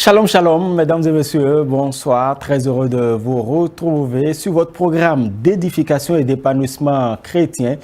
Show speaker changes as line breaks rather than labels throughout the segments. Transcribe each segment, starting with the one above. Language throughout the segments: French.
Shalom, shalom, mesdames et messieurs, bonsoir. Très heureux de vous retrouver sur votre programme d'édification et d'épanouissement chrétien.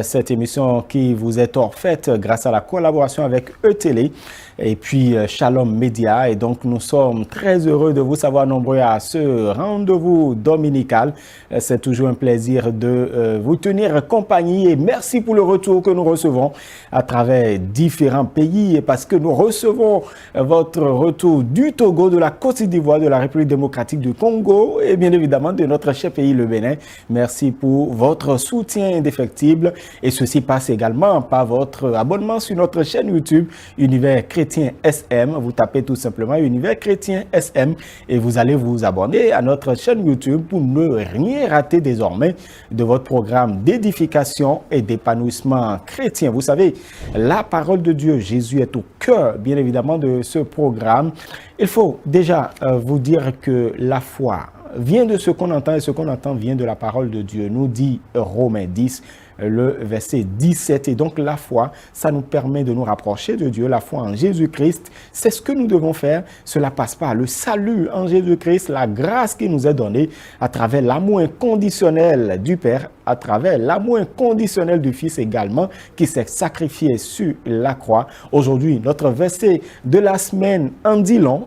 Cette émission qui vous est offerte grâce à la collaboration avec E-Télé et puis Shalom Média. Et donc, nous sommes très heureux de vous savoir nombreux à ce rendez-vous dominical. C'est toujours un plaisir de vous tenir compagnie et merci pour le retour que nous recevons à travers différents pays et parce que nous recevons votre retour du Togo, de la Côte d'Ivoire, de la République démocratique du Congo et bien évidemment de notre cher pays, le Bénin. Merci pour votre soutien indéfectible et ceci passe également par votre abonnement sur notre chaîne YouTube Univers Chrétien SM. Vous tapez tout simplement Univers Chrétien SM et vous allez vous abonner à notre chaîne YouTube pour ne rien rater désormais de votre programme d'édification et d'épanouissement chrétien. Vous savez, la parole de Dieu, Jésus est au cœur bien évidemment de ce programme. Il faut déjà vous dire que la foi vient de ce qu'on entend et ce qu'on entend vient de la parole de Dieu, nous dit Romains 10, le verset 17. Et donc la foi, ça nous permet de nous rapprocher de Dieu. La foi en Jésus-Christ, c'est ce que nous devons faire. Cela passe par le salut en Jésus-Christ, la grâce qui nous est donnée à travers l'amour inconditionnel du Père, à travers l'amour inconditionnel du Fils également, qui s'est sacrifié sur la croix. Aujourd'hui, notre verset de la semaine en dit long.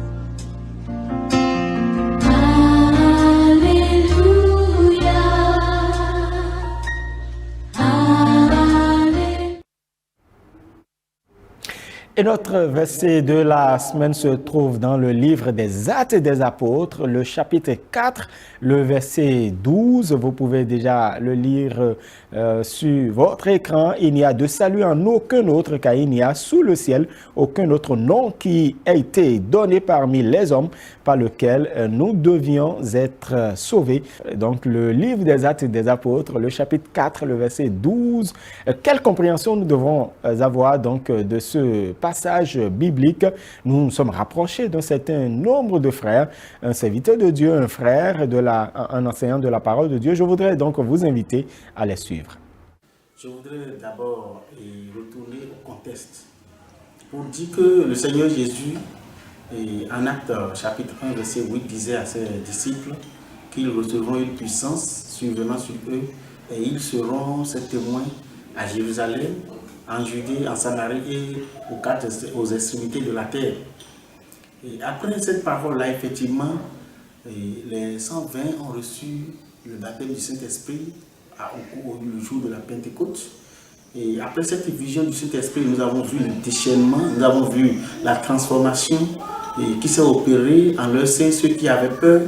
Et notre verset de la semaine se trouve dans le livre des Actes des Apôtres, le chapitre 4, le verset 12. Vous pouvez déjà le lire sur votre écran. Il n'y a de salut en aucun autre, car il n'y a sous le ciel aucun autre nom qui a été donné parmi les hommes par lequel nous devions être sauvés. Donc le livre des Actes des Apôtres, le chapitre 4, le verset 12. Quelle compréhension nous devons avoir donc de ce passage biblique? Nous nous sommes rapprochés d'un certain nombre de frères, un serviteur de Dieu, un frère, un enseignant de la parole de Dieu. Je voudrais donc vous inviter à les suivre.
Je voudrais d'abord retourner au contexte pour dire que le Seigneur Jésus, en Actes chapitre 1, verset 8, disait à ses disciples qu'ils recevront une puissance survenant sur eux et ils seront ses témoins à Jérusalem, en Judée, en Samarie et aux extrémités de la terre. Et après cette parole-là, effectivement, les 120 ont reçu le baptême du Saint-Esprit le jour de la Pentecôte. Et après cette vision du Saint-Esprit, nous avons vu le déchaînement, nous avons vu la transformation qui s'est opérée en leur sein, ceux qui avaient peur,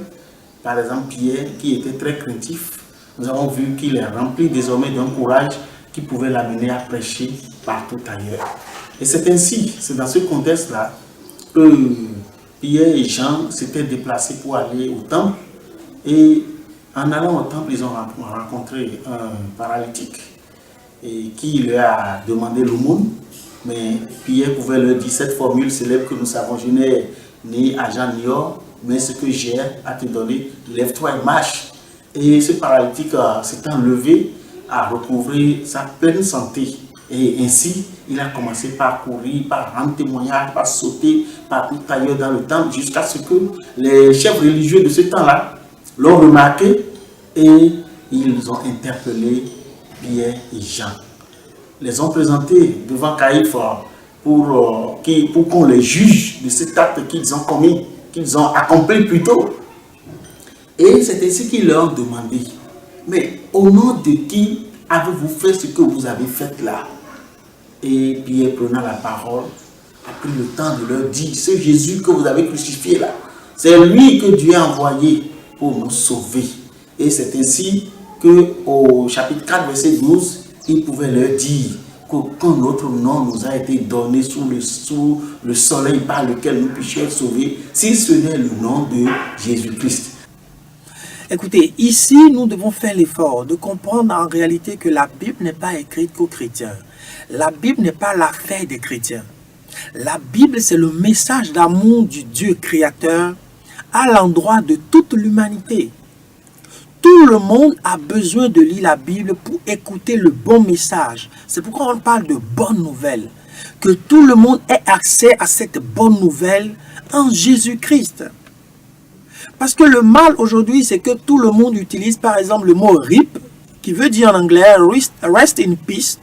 par exemple Pierre, qui était très craintif. Nous avons vu qu'il est rempli désormais d'un courage qui pouvait l'amener à prêcher partout ailleurs. Et c'est ainsi, c'est dans ce contexte-là que Pierre et Jean s'étaient déplacés pour aller au temple. Et en allant au temple, ils ont rencontré un paralytique qui leur a demandé l'aumône. Mais Pierre pouvait leur dire cette formule célèbre que nous savons: je n'ai ni argent ni or, mais ce que j'ai à te donner, lève-toi et marche. Et ce paralytique s'étant levé, à recouvrer sa pleine santé. Et ainsi, il a commencé par courir, par rendre témoignage, par sauter, par tout ailleurs dans le temple, jusqu'à ce que les chefs religieux de ce temps-là l'ont remarqué et ils ont interpellé Pierre et Jean. Les ont présentés devant Caïphe pour qu'on les juge de cet acte qu'ils ont commis, qu'ils ont accompli plutôt. Et c'est ainsi qu'ils leur ont demandé: mais au nom de qui avez-vous fait ce que vous avez fait là? Et Pierre, prenant la parole, a pris le temps de leur dire: ce Jésus que vous avez crucifié là, c'est lui que Dieu a envoyé pour nous sauver. Et c'est ainsi qu'au chapitre 4, verset 12, il pouvait leur dire qu'aucun autre nom nous a été donné sous le soleil par lequel nous puissions être sauvés, si ce n'est le nom de Jésus-Christ.
Écoutez, ici, nous devons faire l'effort de comprendre en réalité que la Bible n'est pas écrite qu'aux chrétiens. La Bible n'est pas l'affaire des chrétiens. La Bible, c'est le message d'amour du Dieu créateur à l'endroit de toute l'humanité. Tout le monde a besoin de lire la Bible pour écouter le bon message. C'est pourquoi on parle de bonnes nouvelles. Que tout le monde ait accès à cette bonne nouvelle en Jésus-Christ. Parce que le mal aujourd'hui, c'est que tout le monde utilise par exemple le mot RIP, qui veut dire en anglais rest in peace,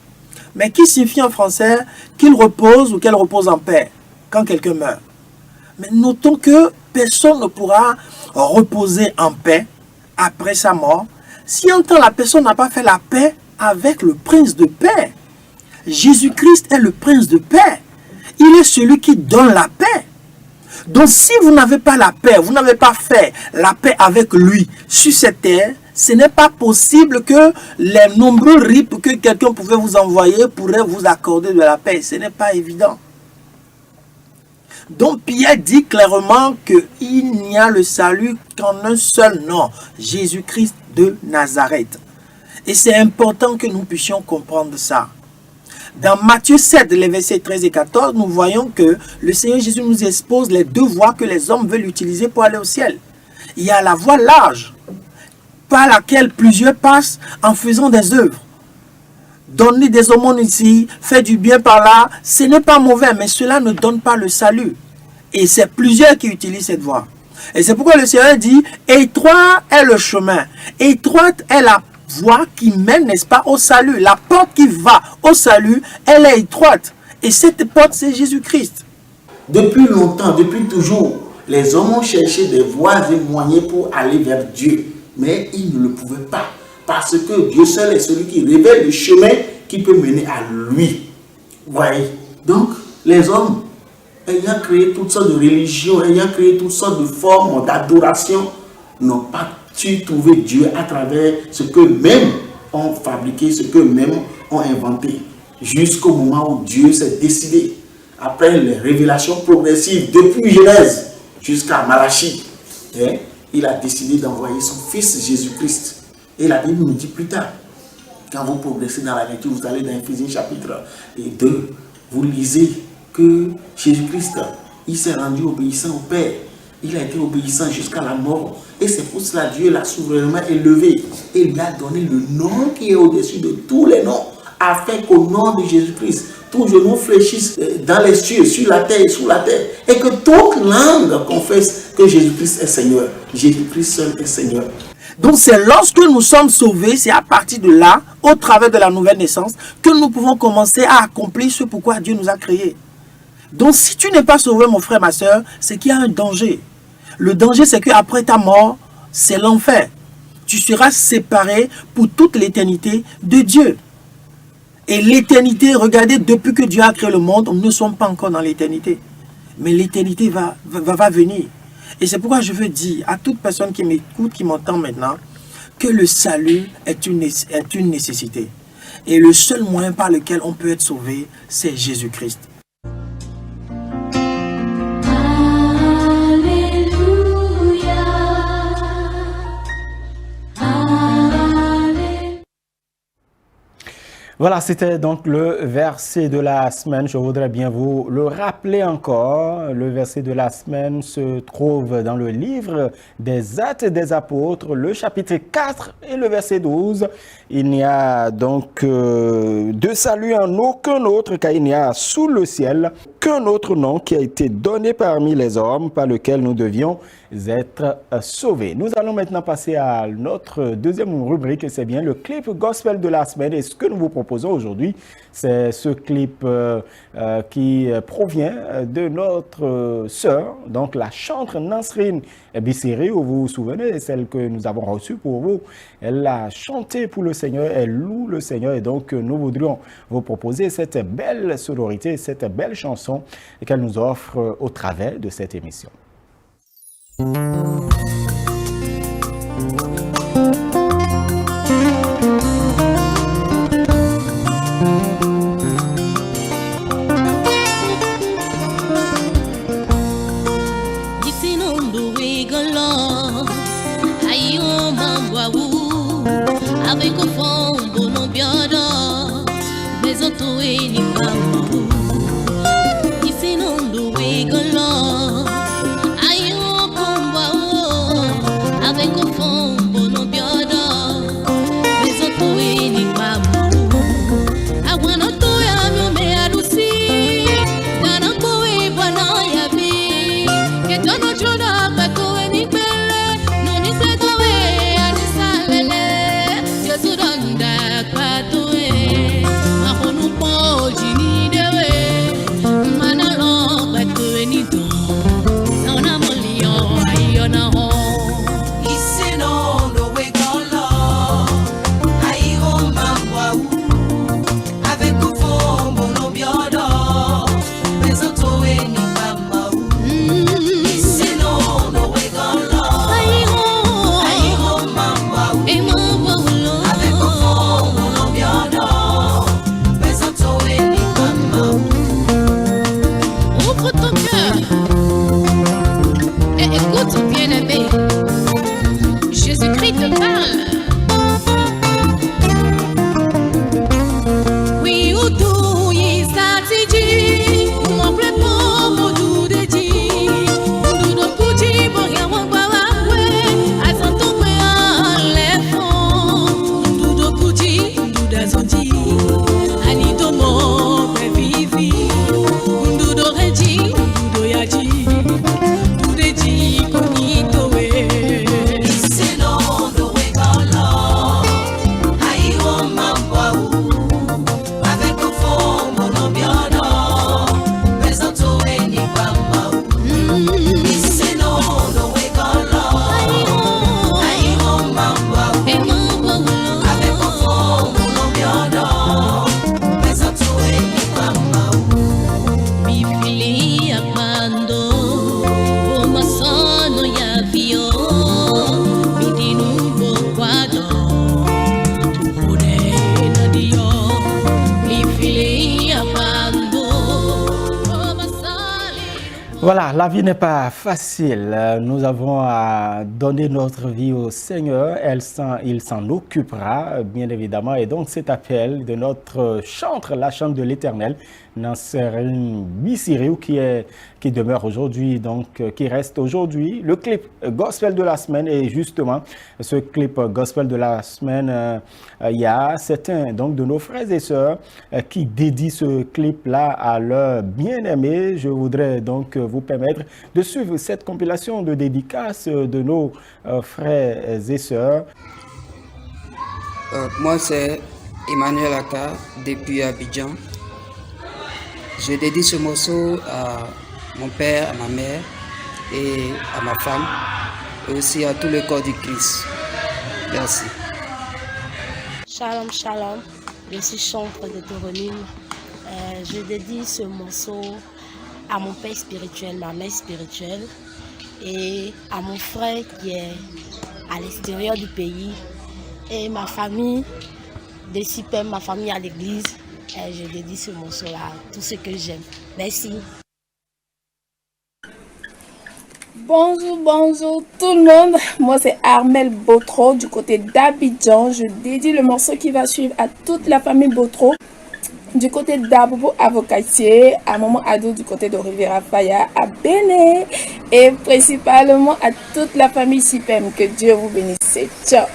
mais qui signifie en français qu'il repose ou qu'elle repose en paix quand quelqu'un meurt. Mais notons que personne ne pourra reposer en paix après sa mort si en temps la personne n'a pas fait la paix avec le prince de paix. Jésus-Christ est le prince de paix. Il est celui qui donne la paix. Donc si vous n'avez pas la paix, vous n'avez pas fait la paix avec lui sur cette terre, ce n'est pas possible que les nombreux rips que quelqu'un pouvait vous envoyer pourraient vous accorder de la paix. Ce n'est pas évident. Donc Pierre dit clairement qu'il n'y a le salut qu'en un seul nom, Jésus-Christ de Nazareth. Et c'est important que nous puissions comprendre ça. Dans Matthieu 7, les versets 13 et 14, nous voyons que le Seigneur Jésus nous expose les deux voies que les hommes veulent utiliser pour aller au ciel. Il y a la voie large, par laquelle plusieurs passent en faisant des œuvres. Donner des aumônes ici, faire du bien par là, ce n'est pas mauvais, mais cela ne donne pas le salut. Et c'est plusieurs qui utilisent cette voie. Et c'est pourquoi le Seigneur dit, étroit est le chemin, étroite est la voie qui mène, n'est-ce pas, au salut. La porte qui va au salut, elle est étroite. Et cette porte, c'est Jésus-Christ.
Depuis longtemps, depuis toujours, les hommes ont cherché des voies et moyens pour aller vers Dieu. Mais ils ne le pouvaient pas. Parce que Dieu seul est celui qui révèle le chemin qui peut mener à lui. Vous voyez? Donc, les hommes, ayant créé toutes sortes de religions, ayant créé toutes sortes de formes d'adoration, n'ont pas su trouver Dieu à travers ce qu'eux-mêmes ont fabriqué, ce qu'eux-mêmes ont inventé. Jusqu'au moment où Dieu s'est décidé, après les révélations progressives depuis Genèse jusqu'à Malachie, il a décidé d'envoyer son fils Jésus-Christ. Et la Bible nous dit plus tard, quand vous progressez dans la lecture, vous allez dans Éphésiens chapitre 2, vous lisez que Jésus-Christ, il s'est rendu obéissant au Père. Il a été obéissant jusqu'à la mort. Et c'est pour cela que Dieu l'a souverainement élevé. Et il lui a donné le nom qui est au-dessus de tous les noms, afin qu'au nom de Jésus-Christ, tout genou fléchisse dans les cieux, sur la terre et sous la terre. Et que toute langue confesse que Jésus-Christ est Seigneur. Jésus-Christ seul est Seigneur.
Donc c'est lorsque nous sommes sauvés, c'est à partir de là, au travers de la nouvelle naissance, que nous pouvons commencer à accomplir ce pourquoi Dieu nous a créés. Donc si tu n'es pas sauvé, mon frère, ma soeur, c'est qu'il y a un danger. Le danger, c'est qu'après ta mort, c'est l'enfer. Tu seras séparé pour toute l'éternité de Dieu. Et l'éternité, regardez, depuis que Dieu a créé le monde, nous ne sommes pas encore dans l'éternité. Mais l'éternité va venir. Et c'est pourquoi je veux dire à toute personne qui m'écoute, qui m'entend maintenant, que le salut est une nécessité. Et le seul moyen par lequel on peut être sauvé, c'est Jésus-Christ.
Voilà, c'était donc le verset de la semaine. Je voudrais bien vous le rappeler encore. Le verset de la semaine se trouve dans le livre des Actes des Apôtres, le chapitre 4 et le verset 12. Il n'y a donc de salut en aucun autre, car il n'y a sous le ciel qu'un autre nom qui a été donné parmi les hommes par lequel nous devions être sauvés. Nous allons maintenant passer à notre deuxième rubrique, c'est bien le clip gospel de la semaine. Et ce que nous vous proposons aujourd'hui, c'est ce clip qui provient de notre sœur, donc la chanteuse Nasrine Bissiri, où vous vous souvenez, celle que nous avons reçue pour vous. Elle a chanté pour le Seigneur, elle loue le Seigneur, et donc nous voudrions vous proposer cette belle sonorité, cette belle chanson qu'elle nous offre au travers de cette émission.
Avec au fond, bon nom bien d'or, mais en tout est ni maman. Ici non doué galant, aïe au combat,
Voilà, la vie n'est pas facile. Nous avons à donner notre vie au Seigneur. Il s'en occupera, bien évidemment. Et donc, cet appel de notre chantre, la chante de l'Éternel, Nanserine Bissiriou, qui demeure aujourd'hui, donc qui reste aujourd'hui. Le clip gospel de la semaine, et justement, ce clip gospel de la semaine, il y a certains donc, de nos frères et sœurs qui dédient ce clip-là à leur bien-aimé. Je voudrais donc vous permettre de suivre cette compilation de dédicaces de nos frères et sœurs.
Moi, c'est Emmanuel Aka, depuis Abidjan. Je dédie ce morceau à mon père, à ma mère et à ma femme, et aussi à tout le corps du Christ. Merci.
Shalom, shalom. Je suis chantre de Théronime. Je dédie ce morceau à mon père spirituel, ma mère spirituelle, et à mon frère qui est à l'extérieur du pays, et ma famille de Sipem, ma famille à l'église. Je dédie ce morceau-là à tous ceux que j'aime. Merci.
Bonjour tout le monde. Moi c'est Armel Botro du côté d'Abidjan. Je dédie le morceau qui va suivre à toute la famille Botro. Du côté d'Abobo à Vocatier, à Maman Ado du côté de Riviera Faya, à Béné et principalement à toute la famille Sipem. Que Dieu vous bénisse. Ciao.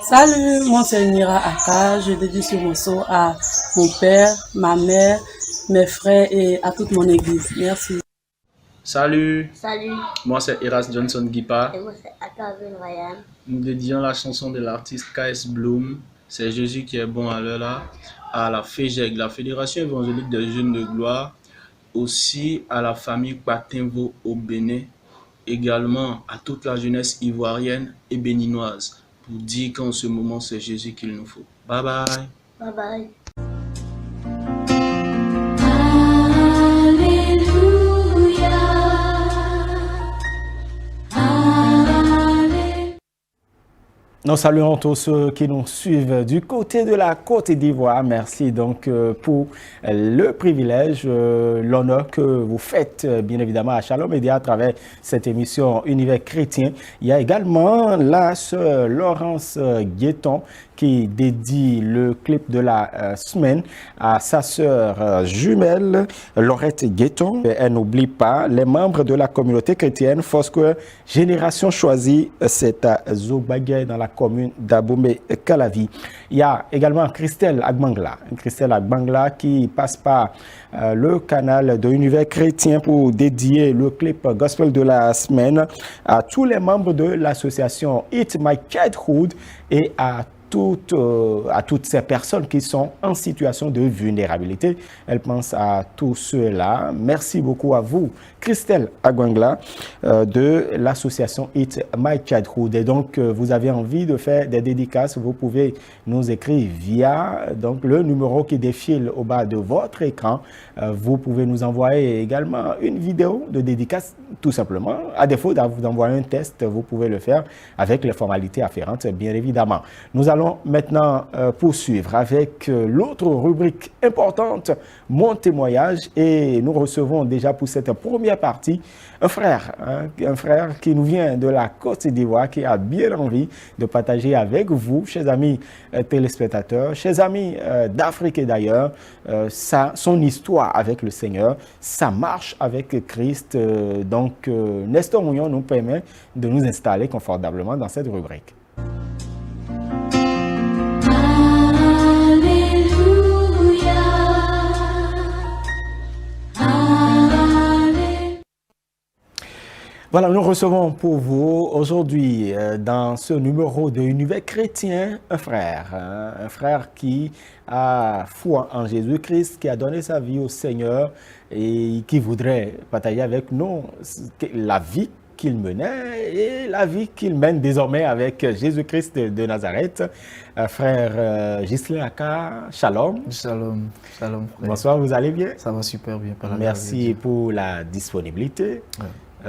Salut, moi c'est Nira Aka. Je dédie ce morceau à mon père, ma mère, mes frères et à toute mon église. Merci.
Salut.
Salut.
Moi c'est Eras Johnson Gipa.
Et moi c'est Akavin Ryan.
Nous dédions la chanson de l'artiste KS Bloom. C'est Jésus qui est bon à l'heure là. À la FEJEG, la Fédération évangélique des jeunes de gloire. Aussi à la famille Patenvo au Bénin. Également à toute la jeunesse ivoirienne et béninoise. Pour dire qu'en ce moment c'est Jésus qu'il nous faut. Bye bye.
Bye bye.
Nous saluons tous ceux qui nous suivent du côté de la Côte d'Ivoire. Merci donc pour le privilège, l'honneur que vous faites bien évidemment à Shalom Média à travers cette émission Univers chrétien. Il y a également la sœur Laurence Guetton qui dédie le clip de la semaine à sa sœur jumelle Laurette Guetton. Elle n'oublie pas les membres de la communauté chrétienne Foursquare Génération Choisie, c'est à Zobagay dans la commune d'Abomey-Calavi. Il y a également Christelle Agbangla qui passe par le canal de Univers chrétien pour dédier le clip gospel de la semaine à tous les membres de l'association Eat My Childhood et à toutes ces personnes qui sont en situation de vulnérabilité. Elle pense à tous ceux-là. Merci beaucoup à vous, Christelle Agbangla, de l'association Eat My Childhood. Et donc, vous avez envie de faire des dédicaces, vous pouvez nous écrire via donc, le numéro qui défile au bas de votre écran. Vous pouvez nous envoyer également une vidéo de dédicace, tout simplement. À défaut d'envoyer un test, vous pouvez le faire avec les formalités afférentes, bien évidemment. Nous allons maintenant poursuivre avec l'autre rubrique importante, mon témoignage, et nous recevons déjà pour cette première partie un frère qui nous vient de la Côte d'Ivoire, qui a bien envie de partager avec vous, chers amis téléspectateurs, chers amis d'Afrique et d'ailleurs, son histoire avec le Seigneur, sa marche avec Christ. Donc, Nestor Mounion nous permet de nous installer confortablement dans cette rubrique. Voilà, nous recevons pour vous aujourd'hui dans ce numéro de Univers chrétien un frère qui a foi en Jésus-Christ, qui a donné sa vie au Seigneur et qui voudrait partager avec nous la vie qu'il menait et la vie qu'il mène désormais avec Jésus-Christ de Nazareth. Frère Ghislain Aka, shalom.
Shalom, shalom frère.
Bonsoir, vous allez bien?
Ça va super bien.
Merci pour la disponibilité.
Ouais.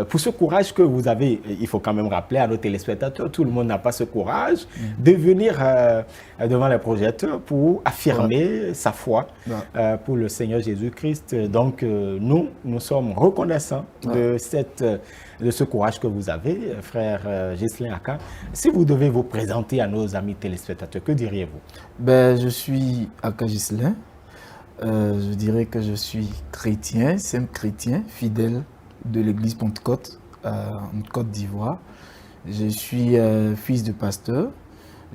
pour ce courage que vous avez. Il faut quand même rappeler à nos téléspectateurs, tout le monde n'a pas ce courage de venir devant les projecteurs pour affirmer sa foi pour le Seigneur Jésus-Christ. Donc, nous sommes reconnaissants de ce courage que vous avez, frère Ghislain Aka. Si vous devez vous présenter à nos amis téléspectateurs, que diriez-vous?
Je suis Aka Ghislain. Je dirais que je suis chrétien, simple chrétien, fidèle de l'église Pentecôte en Côte d'Ivoire. Je suis fils de pasteur.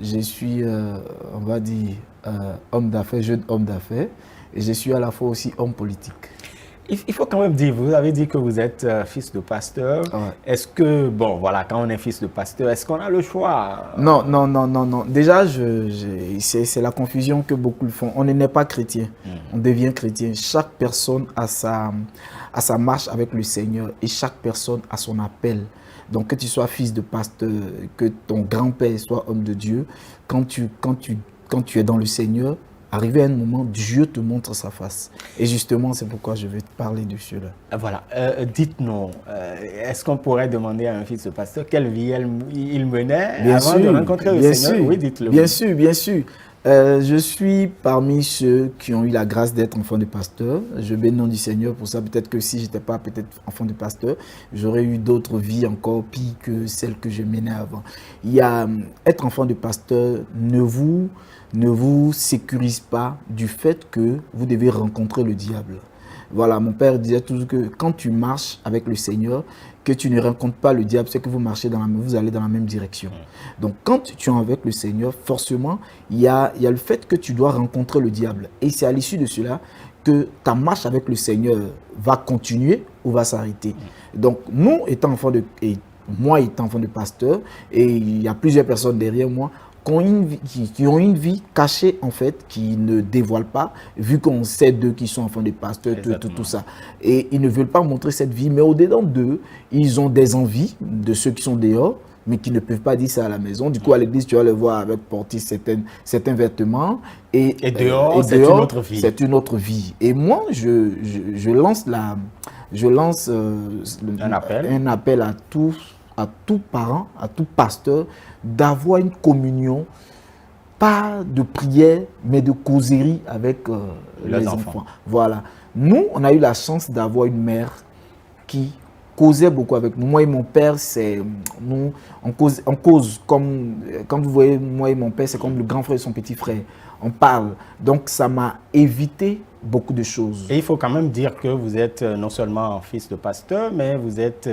Je suis, on va dire, homme d'affaires, jeune homme d'affaires. Et je suis à la fois aussi homme politique.
Il faut quand même dire, vous avez dit que vous êtes fils de pasteur. Ouais. Est-ce que, bon, voilà, quand on est fils de pasteur, est-ce qu'on a le choix?
Non. Déjà, c'est la confusion que beaucoup font. On n'est pas chrétien, on devient chrétien. Chaque personne a sa marche avec le Seigneur et chaque personne a son appel. Donc, que tu sois fils de pasteur, que ton grand-père soit homme de Dieu, quand tu es dans le Seigneur, arrivé à un moment, Dieu te montre sa face. Et justement, c'est pourquoi je vais te parler de cela.
Voilà. Dites-nous, est-ce qu'on pourrait demander à un fils de pasteur quelle vie il menait avant de rencontrer le Seigneur? Oui, dites-le.
Bien sûr. Je suis parmi ceux qui ont eu la grâce d'être enfant de pasteur. Je bénis le nom du Seigneur pour ça. Peut-être que si je n'étais pas enfant de pasteur, j'aurais eu d'autres vies encore pires que celles que je menais avant. Être enfant de pasteur ne vous sécurise pas du fait que vous devez rencontrer le diable. Voilà, mon père disait toujours que quand tu marches avec le Seigneur, que tu ne rencontres pas le diable, c'est que vous allez dans la même direction. Donc, quand tu es avec le Seigneur, forcément, il y a le fait que tu dois rencontrer le diable. Et c'est à l'issue de cela que ta marche avec le Seigneur va continuer ou va s'arrêter. Donc, moi étant enfant de pasteur, et il y a plusieurs personnes derrière moi, qui ont une vie cachée, en fait, qui ne dévoilent pas, vu qu'on sait d'eux qui sont enfants de pasteurs, tout ça. Et ils ne veulent pas montrer cette vie, mais au-dedans d'eux, ils ont des envies de ceux qui sont dehors, mais qui ne peuvent pas dire ça à la maison. Du coup, à l'église, tu vas le voir avec porter certains vêtements. Et dehors, c'est une autre vie. C'est une autre vie. Et moi, je lance un appel à tout parent, à tout pasteur, d'avoir une communion, pas de prière, mais de causerie avec les enfants. Voilà. Nous, on a eu la chance d'avoir une mère qui causait beaucoup avec nous. Moi et mon père, on cause comme vous voyez, moi et mon père, c'est comme le grand frère et son petit frère. On parle. Donc, ça m'a évité beaucoup de choses.
Et il faut quand même dire que vous êtes non seulement fils de pasteur, mais vous êtes...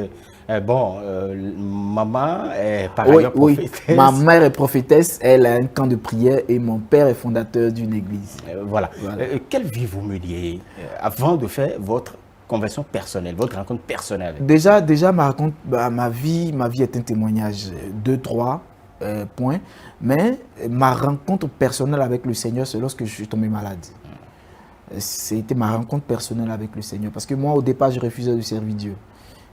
maman est par ailleurs prophétesse.
Oui, ma mère est prophétesse, elle a un camp de prière et mon père est fondateur d'une église.
Voilà. Quelle vie vous meniez avant de faire votre conversion personnelle, votre rencontre personnelle?
Déjà ma vie est un témoignage, 2-3 points, mais ma rencontre personnelle avec le Seigneur, c'est lorsque je suis tombé malade. C'était ma rencontre personnelle avec le Seigneur, parce que moi, au départ, je refusais de servir Dieu.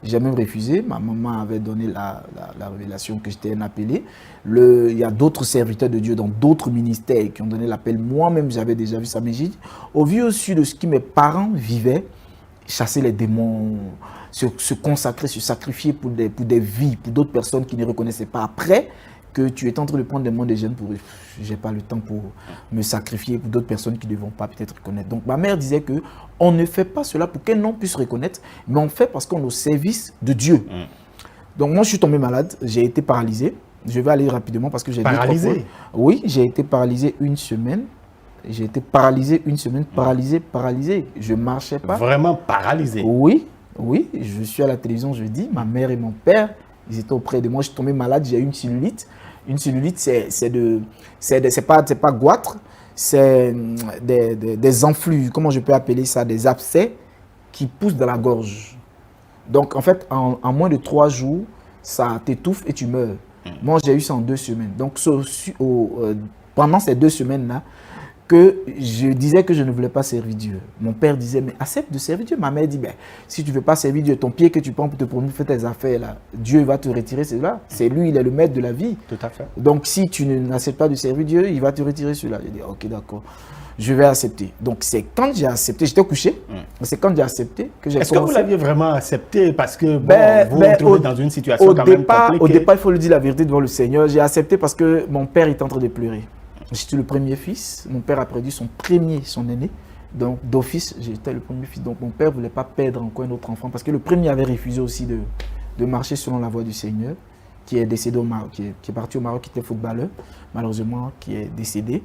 J'ai même refusé. Ma maman avait donné la révélation que j'étais un appelé. Il y a d'autres serviteurs de Dieu dans d'autres ministères qui ont donné l'appel. Moi-même, j'avais déjà vu ça. Mais j'ai dit, au vu aussi de ce que mes parents vivaient, chasser les démons, se consacrer, se sacrifier pour des vies, pour d'autres personnes qui ne reconnaissaient pas. Après que tu es en train de prendre des mots des jeunes pour eux, je n'ai pas le temps pour me sacrifier pour d'autres personnes qui ne vont pas peut-être reconnaître. Donc ma mère disait que on ne fait pas cela pour qu'un homme puisse reconnaître, mais on fait parce qu'on est au service de Dieu. Donc moi je suis tombé malade, j'ai été paralysé. Je vais aller rapidement parce que j'ai
paralysé.
Oui, j'ai été paralysé une semaine. J'ai été paralysé une semaine, paralysé. Je ne marchais pas.
Vraiment paralysé?
Oui, je suis à la télévision jeudi, ma mère et mon père, ils étaient auprès de moi. Je suis tombé malade, j'ai eu une cellulite. Une cellulite, c'est pas goitre, c'est des enflux, comment je peux appeler ça, des abcès qui poussent dans la gorge. Donc en fait, en moins de 3 jours, ça t'étouffe et tu meurs. Moi, j'ai eu ça en 2 semaines. Donc pendant ces 2 semaines-là, que je disais que je ne voulais pas servir Dieu. Mon père disait, mais accepte de servir Dieu. Ma mère dit, si tu ne veux pas servir Dieu, ton pied que tu prends pour te promener, faire tes affaires, là, Dieu va te retirer cela. C'est lui, il est le maître de la vie.
Tout à fait.
Donc, si tu n'acceptes pas de servir Dieu, il va te retirer cela. J'ai dit, ok, d'accord, je vais accepter. Donc, c'est quand j'ai accepté, j'étais couché, C'est quand j'ai accepté que j'ai commencé.
Est-ce que vous l'aviez vraiment accepté parce que vous vous trouvez dans une situation
quand même compliquée? Au départ, il faut le dire la vérité devant le Seigneur. J'ai accepté parce que mon père était en train de pleurer. J'étais le premier fils. Mon père a perdu son aîné. Donc, d'office, j'étais le premier fils. Donc, mon père ne voulait pas perdre encore un autre enfant parce que le premier avait refusé aussi de marcher selon la voie du Seigneur, qui est décédé au Maroc, qui est parti au Maroc, qui était footballeur, malheureusement, qui est décédé.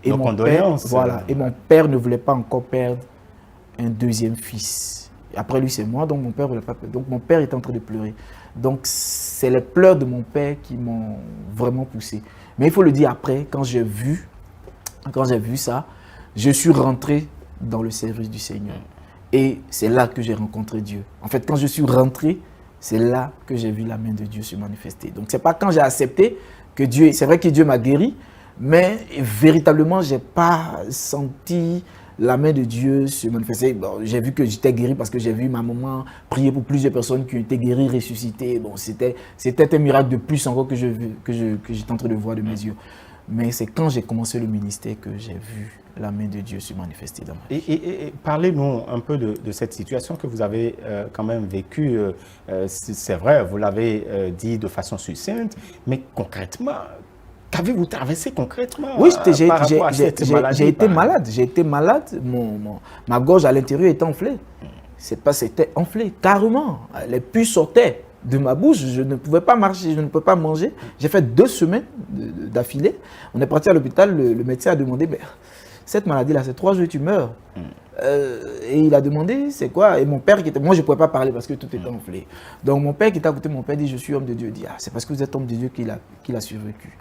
Et
donc,
mon père, voilà, et mon père ne voulait pas encore perdre un deuxième fils. Après lui, c'est moi, donc mon père ne voulait pas perdre. Donc, mon père était en train de pleurer. Donc, c'est les pleurs de mon père qui m'ont vraiment poussé. Mais il faut le dire après, quand j'ai vu ça, je suis rentré dans le service du Seigneur. Et c'est là que j'ai rencontré Dieu. En fait, quand je suis rentré, c'est là que j'ai vu la main de Dieu se manifester. Donc, ce n'est pas quand j'ai accepté que Dieu... C'est vrai que Dieu m'a guéri, mais véritablement, je n'ai pas senti la main de Dieu se manifester. Bon, j'ai vu que j'étais guéri parce que j'ai vu ma maman prier pour plusieurs personnes qui ont été guéries, ressuscitées. Bon, c'était un miracle de plus encore que j'étais en train de voir de mes yeux. Mais c'est quand j'ai commencé le ministère que j'ai vu la main de Dieu se manifester dans ma vie.
Et parlez-nous un peu de cette situation que vous avez quand même vécue. C'est vrai, vous l'avez dit de façon succincte, mais concrètement, qu'avez-vous traversé concrètement?
Oui, j'ai été malade. J'ai été malade. Ma gorge à l'intérieur était enflée. C'était enflé, carrément. Les pus sortaient de ma bouche, je ne pouvais pas marcher, je ne pouvais pas manger. J'ai fait 2 semaines d'affilée. On est parti à l'hôpital, le médecin a demandé, mais cette maladie-là, c'est 3 jours et tu meurs. Et il a demandé, c'est quoi? Et mon père qui était... Moi, je ne pouvais pas parler parce que tout était enflé. Donc mon père qui était à côté, mon père dit, je suis homme de Dieu. Il dit, ah, c'est parce que vous êtes homme de Dieu qu'il a survécu.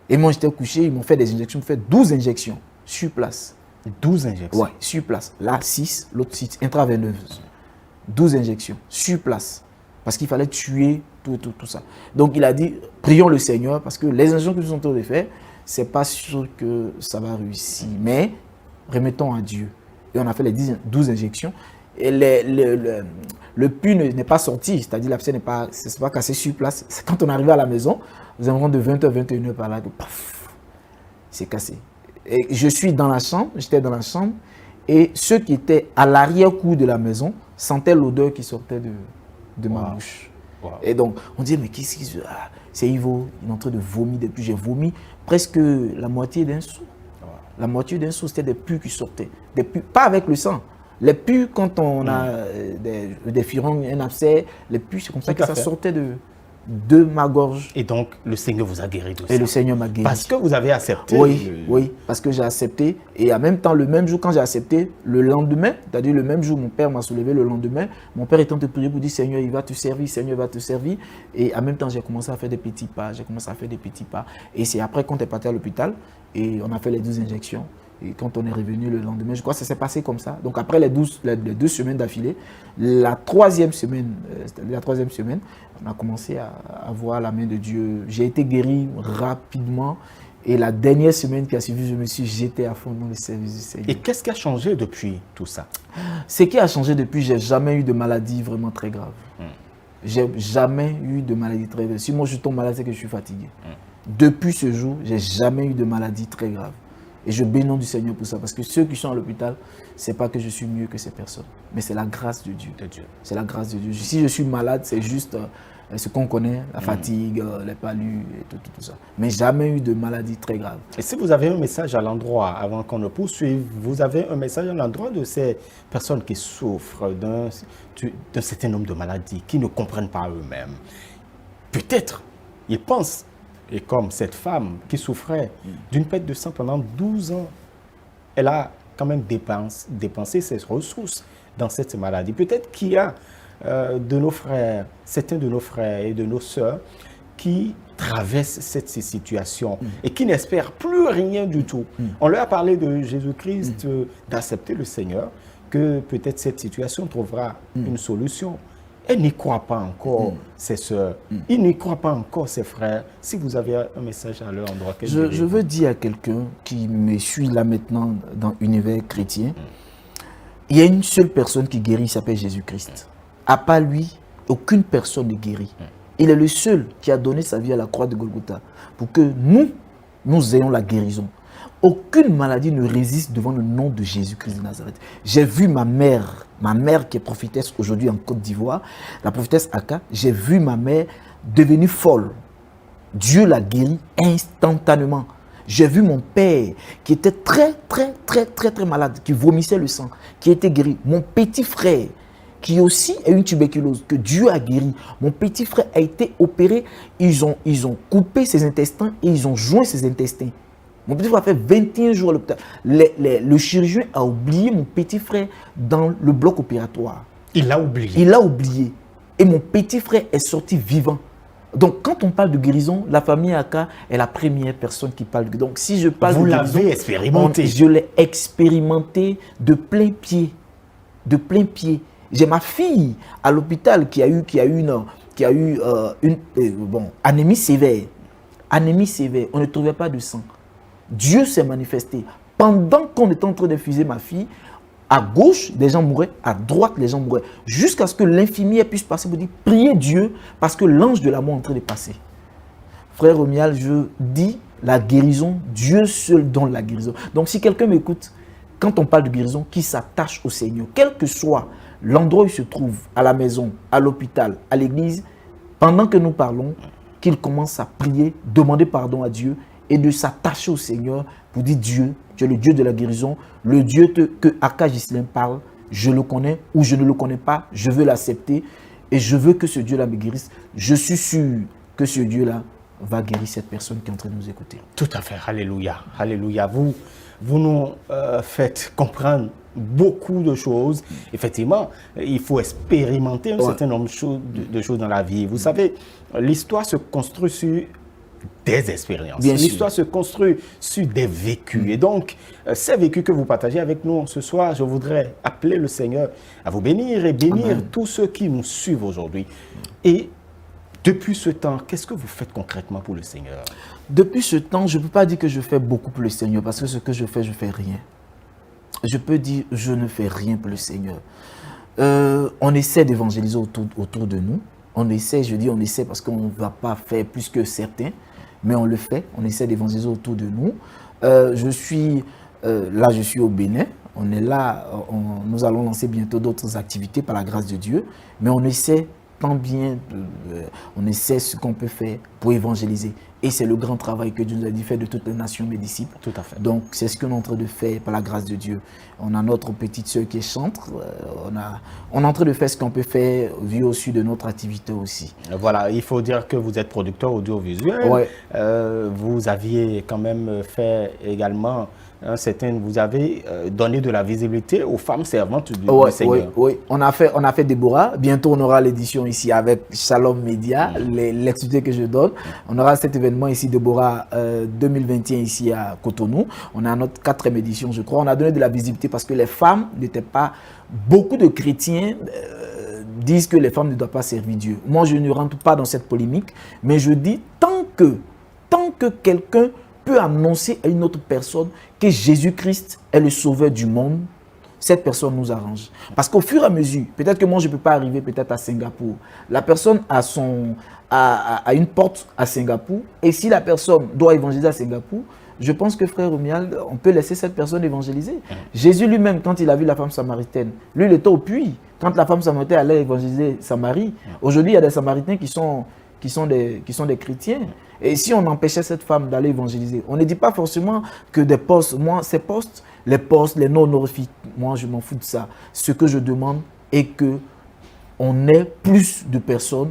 Et moi, j'étais couché, ils m'ont fait des injections, ils m'ont fait 12 injections sur place.
12 injections?
Oui, sur place. Là, 6, l'autre 6, intraveineuse. 12 injections sur place. Parce qu'il fallait tuer tout ça. Donc il a dit, prions le Seigneur, parce que les injections que nous sommes en train de faire, ce n'est pas sûr que ça va réussir. Mais remettons à Dieu. Et on a fait les 12 injections. Et le pus n'est pas sorti, c'est-à-dire l'abcès n'est pas cassé sur place. C'est quand on arrive à la maison, nous avons de 20h, 21h par là, c'est cassé. Et je suis dans la chambre, j'étais dans la chambre, et ceux qui étaient à l'arrière-cour de la maison sentaient l'odeur qui sortait de ma bouche. Wow. Et donc, on dit, mais qu'est-ce qui se... Ah, c'est Ivo, il est en train de vomir des pus. J'ai vomi presque la moitié d'un seau. Wow. La moitié d'un seau, c'était des pus qui sortaient. Des pus, pas avec le sang. Les pus, quand on a des furonnes, un abcès, les pus, c'est comme ça que ça sortait de ma gorge.
Et donc, le Seigneur vous a guéri de ça?
Et le Seigneur m'a guéri.
Parce que vous avez accepté?
Oui, parce que j'ai accepté. Et en même temps, le même jour, quand j'ai accepté, le lendemain, c'est-à-dire le même jour, mon père m'a soulevé le lendemain. Mon père est en train de prier pour dire, Seigneur, il va te servir, Seigneur, il va te servir. Et en même temps, j'ai commencé à faire des petits pas. Et c'est après qu'on est parti à l'hôpital et on a fait les 12 injections. Et quand on est revenu le lendemain, je crois que ça s'est passé comme ça. Donc après les 2 semaines d'affilée, la troisième semaine, on a commencé à voir la main de Dieu. J'ai été guéri rapidement. Et la dernière semaine qui a suivi, je me suis jeté à fond dans le service du Seigneur.
Et qu'est-ce qui a changé depuis tout ça?
Ce qui a changé depuis, j'ai jamais eu de maladie vraiment très grave. J'ai jamais eu de maladie très grave. Si moi je tombe malade, c'est que je suis fatigué. Depuis ce jour, j'ai jamais eu de maladie très grave. Et je bénis le nom du Seigneur pour ça. Parce que ceux qui sont à l'hôpital, ce n'est pas que je suis mieux que ces personnes. Mais c'est la grâce de Dieu. C'est la grâce de Dieu. Si je suis malade, c'est juste ce qu'on connaît, la fatigue, les palus et tout ça. Mais jamais eu de maladie très grave.
Et si vous avez un message à l'endroit, avant qu'on ne poursuive, vous avez un message à l'endroit de ces personnes qui souffrent d'un certain nombre de maladies, qui ne comprennent pas eux-mêmes. Peut-être, ils pensent. Et comme cette femme qui souffrait d'une perte de sang pendant 12 ans, elle a quand même dépensé ses ressources dans cette maladie. Peut-être qu'il y a certains de nos frères et de nos sœurs qui traversent cette situation et qui n'espèrent plus rien du tout. On leur a parlé de Jésus-Christ, d'accepter le Seigneur, que peut-être cette situation trouvera une solution. Elle n'y croit pas encore, ses sœurs. Ils n'y croient pas encore, ses frères. Si vous avez un message à leur endroit,
je veux dire à quelqu'un qui me suit là maintenant dans l'univers chrétien, il y a une seule personne qui guérit, il s'appelle Jésus-Christ. À part lui, aucune personne ne guérit. Il est le seul qui a donné sa vie à la croix de Golgotha pour que nous ayons la guérison. Aucune maladie ne résiste devant le nom de Jésus-Christ de Nazareth. J'ai vu ma mère qui est prophétesse aujourd'hui en Côte d'Ivoire, la prophétesse Aka, j'ai vu ma mère devenue folle. Dieu l'a guérie instantanément. J'ai vu mon père qui était très malade, qui vomissait le sang, qui était guéri. Mon petit frère qui aussi a une tuberculose, que Dieu a guéri. Mon petit frère a été opéré, ils ont coupé ses intestins et ils ont joint ses intestins. Mon petit frère a fait 21 jours à l'hôpital. Le chirurgien a oublié mon petit frère dans le bloc opératoire.
Il l'a oublié.
Il l'a oublié. Et mon petit frère est sorti vivant. Donc, quand on parle de guérison, la famille Aka est la première personne qui parle de guérison. Donc, si je parle
Vous
de guérison...
l'avez expérimenté.
Je l'ai expérimenté de plein pied. De plein pied. J'ai ma fille à l'hôpital qui a eu anémie sévère. Anémie sévère. On ne trouvait pas de sang. Dieu s'est manifesté. Pendant qu'on était en train d'infuser ma fille, à gauche, les gens mouraient, à droite, les gens mouraient. Jusqu'à ce que l'infirmière puisse passer pour dire, priez Dieu, parce que l'ange de la mort est en train de passer. Frère Romial, je dis la guérison, Dieu seul donne la guérison. Donc si quelqu'un m'écoute, quand on parle de guérison, qui s'attache au Seigneur, quel que soit l'endroit où il se trouve, à la maison, à l'hôpital, à l'église, pendant que nous parlons, qu'il commence à prier, demander pardon à Dieu et de s'attacher au Seigneur pour dire Dieu, tu es le Dieu de la guérison, le Dieu que Aka Ghislain parle, je le connais ou je ne le connais pas, je veux l'accepter et je veux que ce Dieu-là me guérisse. Je suis sûr que ce Dieu-là va guérir cette personne qui est en train de nous écouter.
Tout à fait, alléluia, alléluia. Vous nous faites comprendre beaucoup de choses. Effectivement, il faut expérimenter un certain nombre de choses dans la vie. Vous savez, l'histoire se construit sur des expériences. L'histoire se construit sur des vécus. Et donc, ces vécus que vous partagez avec nous ce soir, je voudrais appeler le Seigneur à vous bénir et bénir tous ceux qui nous suivent aujourd'hui. Et depuis ce temps, qu'est-ce que vous faites concrètement pour le Seigneur?
Depuis ce temps, je ne peux pas dire que je fais beaucoup pour le Seigneur, parce que ce que je fais rien. Je peux dire, je ne fais rien pour le Seigneur. On essaie d'évangéliser autour de nous. On essaie, je dis on essaie parce qu'on ne va pas faire plus que certains, mais on le fait. On essaie d'évangéliser autour de nous. Je suis au Bénin. On est là, nous allons lancer bientôt d'autres activités par la grâce de Dieu, mais on essaie tant bien, on essaie ce qu'on peut faire pour évangéliser. Et c'est le grand travail que Dieu nous a dit, faire de toutes les nations mes disciples.
Tout à fait.
Donc, c'est ce qu'on est en train de faire par la grâce de Dieu. On a notre petite sœur qui est chantre. On est en train de faire ce qu'on peut faire, vu au sud de notre activité aussi.
Voilà, il faut dire que vous êtes producteur audiovisuel.
Ouais.
Vous aviez quand même fait également... vous avez donné de la visibilité aux femmes servantes du Seigneur.
Oui, on a fait Déborah. Bientôt, on aura l'édition ici avec Shalom Media, l'activité que je donne. On aura cet événement ici, Déborah 2021, ici à Cotonou. On a notre 4e édition, je crois. On a donné de la visibilité parce que les femmes n'étaient pas... Beaucoup de chrétiens disent que les femmes ne doivent pas servir Dieu. Moi, je ne rentre pas dans cette polémique, mais je dis, tant que quelqu'un peut annoncer à une autre personne que Jésus-Christ est le sauveur du monde, cette personne nous arrange. Parce qu'au fur et à mesure, peut-être que moi je ne peux pas arriver peut-être à Singapour. La personne a une porte à Singapour, et si la personne doit évangéliser à Singapour, je pense que frère Romial, on peut laisser cette personne évangéliser. Jésus lui-même, quand il a vu la femme samaritaine, lui il était au puits. Quand la femme samaritaine allait évangéliser Samarie, aujourd'hui il y a des Samaritains qui sont des chrétiens. Et si on empêchait cette femme d'aller évangéliser, on ne dit pas forcément que des postes, moi, ces postes, les non-honorifiques, moi, je m'en fous de ça. Ce que je demande est qu'on ait plus de personnes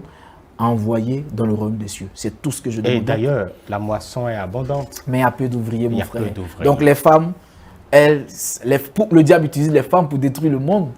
à envoyer dans le royaume des cieux. C'est tout ce que je demande.
Et d'ailleurs, la moisson est abondante.
Mais il y a peu d'ouvriers, mon frère. Donc les femmes, le diable utilise les femmes pour détruire le monde.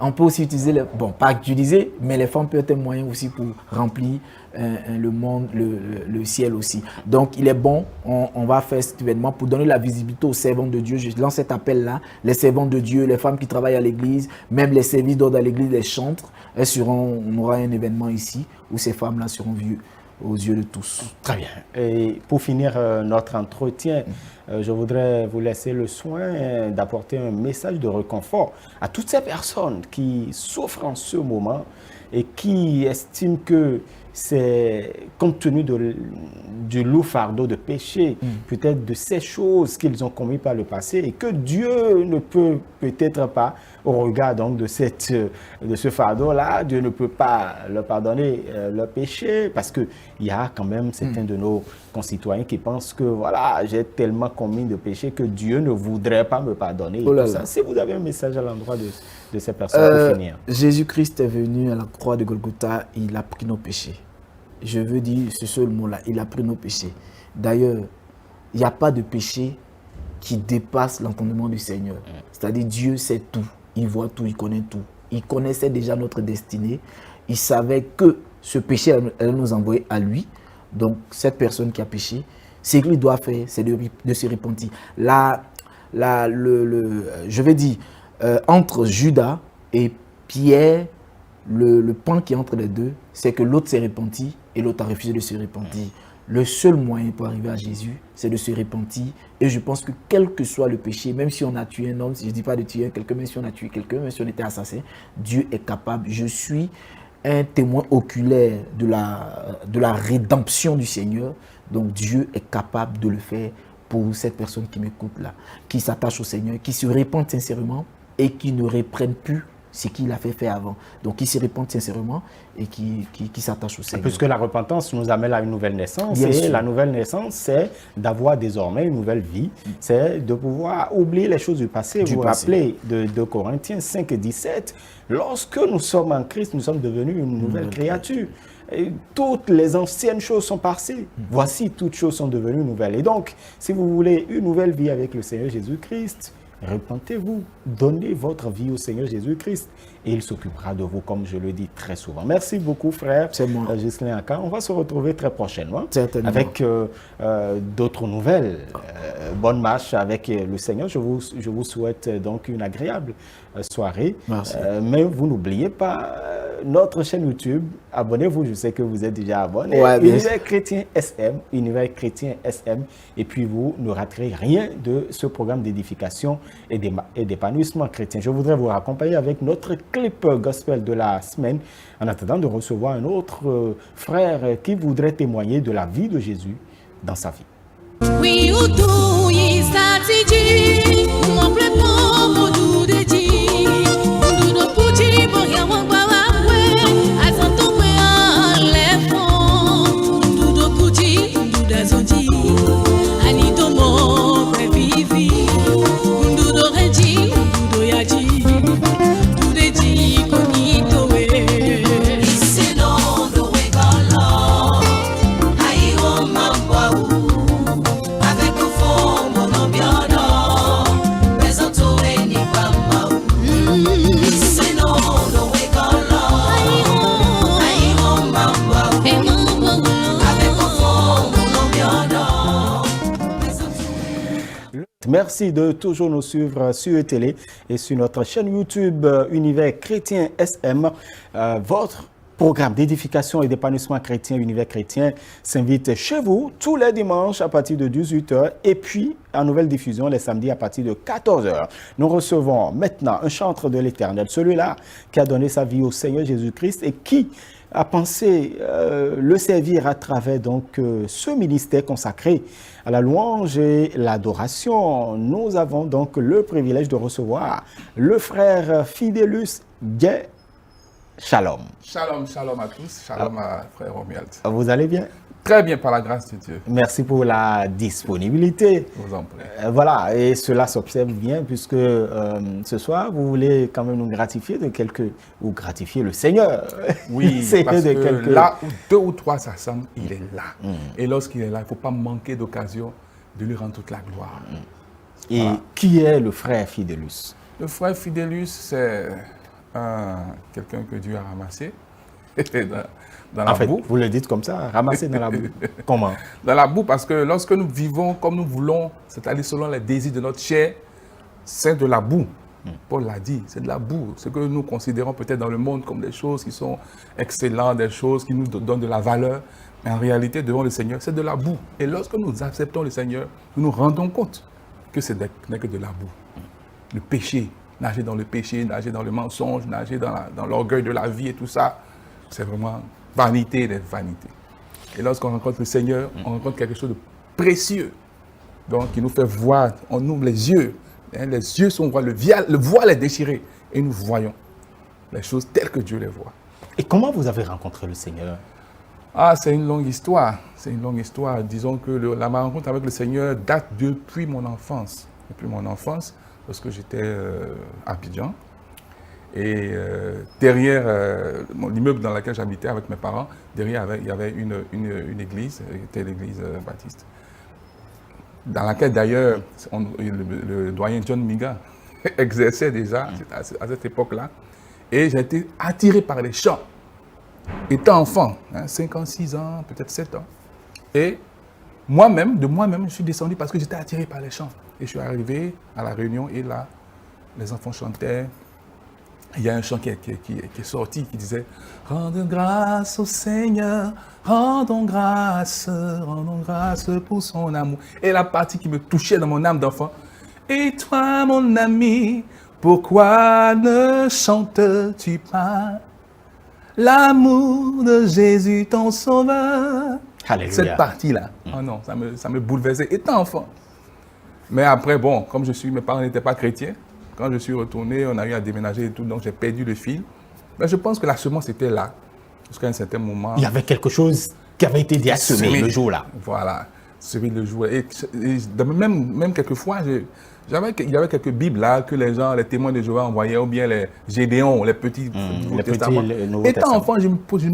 On peut aussi utiliser, pas utiliser, mais les femmes peuvent être un moyen aussi pour remplir le monde, le ciel aussi. Donc il est bon, on va faire cet événement pour donner la visibilité aux servants de Dieu. Je lance cet appel-là, les servants de Dieu, les femmes qui travaillent à l'église, même les services d'ordre à l'église, les chantres, on aura un événement ici où ces femmes-là seront vues aux yeux de tous.
Très bien. Et pour finir notre entretien, je voudrais vous laisser le soin d'apporter un message de réconfort à toutes ces personnes qui souffrent en ce moment et qui estiment que c'est compte tenu du lourd fardeau de péché, peut-être de ces choses qu'ils ont commis par le passé et que Dieu ne peut peut-être pas, au regard donc de ce fardeau-là, Dieu ne peut pas leur pardonner leur péché parce qu'il y a quand même certains de nos concitoyens qui pensent que voilà, j'ai tellement commis de péché que Dieu ne voudrait pas me pardonner.
Oh là
et tout
là.
ça. Si vous avez un message à l'endroit de ces personnes pour finir.
Jésus-Christ est venu à la croix de Golgotha, il a pris nos péchés. Je veux dire ce seul mot-là, il a pris nos péchés. D'ailleurs, il n'y a pas de péché qui dépasse l'entendement du Seigneur. C'est-à-dire Dieu sait tout, il voit tout, il connaît tout. Il connaissait déjà notre destinée, il savait que ce péché allait nous envoyer à lui. Donc cette personne qui a péché, ce qu'il doit faire, c'est de se repentir. Je vais dire, entre Judas et Pierre, le point qui est entre les deux, c'est que l'autre s'est repenti et l'autre a refusé de se repentir. Le seul moyen pour arriver à Jésus, c'est de se repentir. Et je pense que quel que soit le péché, même si on a tué un homme, je ne dis pas de tuer quelqu'un, même si on a tué quelqu'un, même si on était assassin, Dieu est capable. Je suis un témoin oculaire de la rédemption du Seigneur. Donc Dieu est capable de le faire pour cette personne qui m'écoute là, qui s'attache au Seigneur, qui se répand sincèrement et qui ne reprenne plus ce qu'il a fait faire avant. Donc, qui se répand sincèrement et qui s'attache au Seigneur.
Puisque la repentance nous amène à une nouvelle naissance.
Bien
et
sûr.
la nouvelle naissance, c'est d'avoir désormais une nouvelle vie. C'est de pouvoir oublier les choses du passé. Vous vous rappelez de 2 Corinthiens 5 et 17. Lorsque nous sommes en Christ, nous sommes devenus une nouvelle créature. Et toutes les anciennes choses sont passées. Voici, toutes choses sont devenues nouvelles. Et donc, si vous voulez une nouvelle vie avec le Seigneur Jésus-Christ, repentez-vous, donnez votre vie au Seigneur Jésus-Christ et il s'occupera de vous, comme je le dis très souvent. Merci beaucoup, frère Ghislain Aka. On va se retrouver très prochainement avec d'autres nouvelles. Bonne marche avec le Seigneur. Je vous souhaite donc une agréable soirée. Mais vous n'oubliez pas notre chaîne YouTube. Abonnez-vous, je sais que vous êtes déjà abonné. Univers Chrétien SM, Univers Chrétien SM. Et puis vous ne raterez rien de ce programme d'édification et d'épanouissement chrétien. Je voudrais vous accompagner avec notre clip gospel de la semaine en attendant de recevoir un autre frère qui voudrait témoigner de la vie de Jésus dans sa vie.
Oui, tout y s'attiji, mon plaitement, mon doux de dit, nous pour dire, bon, y'a mon baoué, à son tour, à l'effort, nous pour dire, nous d'azodi, Annie, ton mot, vivi, nous d'aurait dit, nous d'oya dit, nous de dit, qu'on y towe. Ici, non, nous regardons, aïe, on m'a
Merci de toujours nous suivre sur télé et sur notre chaîne YouTube Univers Chrétien SM. Votre programme d'édification et d'épanouissement chrétien Univers Chrétien s'invite chez vous tous les dimanches à partir de 18h et puis en nouvelle diffusion les samedis à partir de 14h. Nous recevons maintenant un chantre de l'Éternel, celui-là qui a donné sa vie au Seigneur Jésus-Christ et qui a pensé le servir à travers donc ce ministère consacré à la louange et l'adoration. Nous avons donc le privilège de recevoir le frère Fidélus Gué. Shalom.
Shalom, shalom à tous. Shalom à frère Romuald.
Vous allez bien?
Très bien, par la grâce de Dieu.
Merci pour la disponibilité.
Je vous en prie.
Voilà, et cela s'observe bien puisque ce soir, vous voulez quand même nous gratifier de quelques... ou gratifier le Seigneur.
Oui, parce que là où 2 ou 3 s'assemblent, il est là. Et lorsqu'il est là, il ne faut pas manquer d'occasion de lui rendre toute la gloire.
Et voilà. Qui est le frère Fidélus?
Le frère Fidélus, c'est quelqu'un que Dieu a ramassé dans la boue.
Vous le dites comme ça, ramassé dans la boue. Comment?
Dans la boue, parce que lorsque nous vivons comme nous voulons, c'est-à-dire selon les désirs de notre chair, c'est de la boue. Paul l'a dit, c'est de la boue. Ce que nous considérons peut-être dans le monde comme des choses qui sont excellentes, des choses qui nous donnent de la valeur, mais en réalité, devant le Seigneur, c'est de la boue. Et lorsque nous acceptons le Seigneur, nous nous rendons compte que ce n'est que de la boue. Le péché, nager dans le péché, nager dans le mensonge, nager dans l'orgueil de la vie et tout ça, c'est vraiment vanité des vanités. Et lorsqu'on rencontre le Seigneur, on rencontre quelque chose de précieux. Donc, il nous fait voir, on ouvre les yeux. Hein, les yeux sont le voile est déchiré. Et nous voyons les choses telles que Dieu les voit.
Et comment vous avez rencontré le Seigneur?
Ah, c'est une longue histoire. C'est une longue histoire. Disons que ma rencontre avec le Seigneur date depuis mon enfance. Depuis mon enfance, lorsque j'étais à Abidjan. Et derrière l'immeuble dans lequel j'habitais avec mes parents, derrière il y avait une église, c'était l'église baptiste, dans laquelle d'ailleurs le doyen John Miga exerçait déjà à cette époque-là. Et j'ai été attiré par les chants. Étant enfant, 5 ans, 6 ans, peut-être 7 ans. Et moi-même, je suis descendu parce que j'étais attiré par les chants. Et je suis arrivé à la réunion et là, les enfants chantaient. Il y a un chant qui est sorti qui disait « Rendons grâce au Seigneur, rendons grâce pour son amour. » Et la partie qui me touchait dans mon âme d'enfant. « Et toi, mon ami, pourquoi ne chantes-tu pas l'amour de Jésus, ton sauveur? » Cette partie-là, oh non, ça me bouleversait, étant enfant. Mais après, bon, comme mes parents n'étaient pas chrétiens, quand je suis retourné, on a eu à déménager et tout, donc j'ai perdu le fil. Mais je pense que la semence était là, jusqu'à un certain moment.
Il y avait quelque chose qui avait été déjà semé le jour-là.
Voilà, semé le jour. Et même quelquefois, il y avait quelques Bibles là que les gens, les témoins de Jéhovah envoyaient, ou bien les Gédéons, les petits Nouveaux Testaments. Étant enfant, je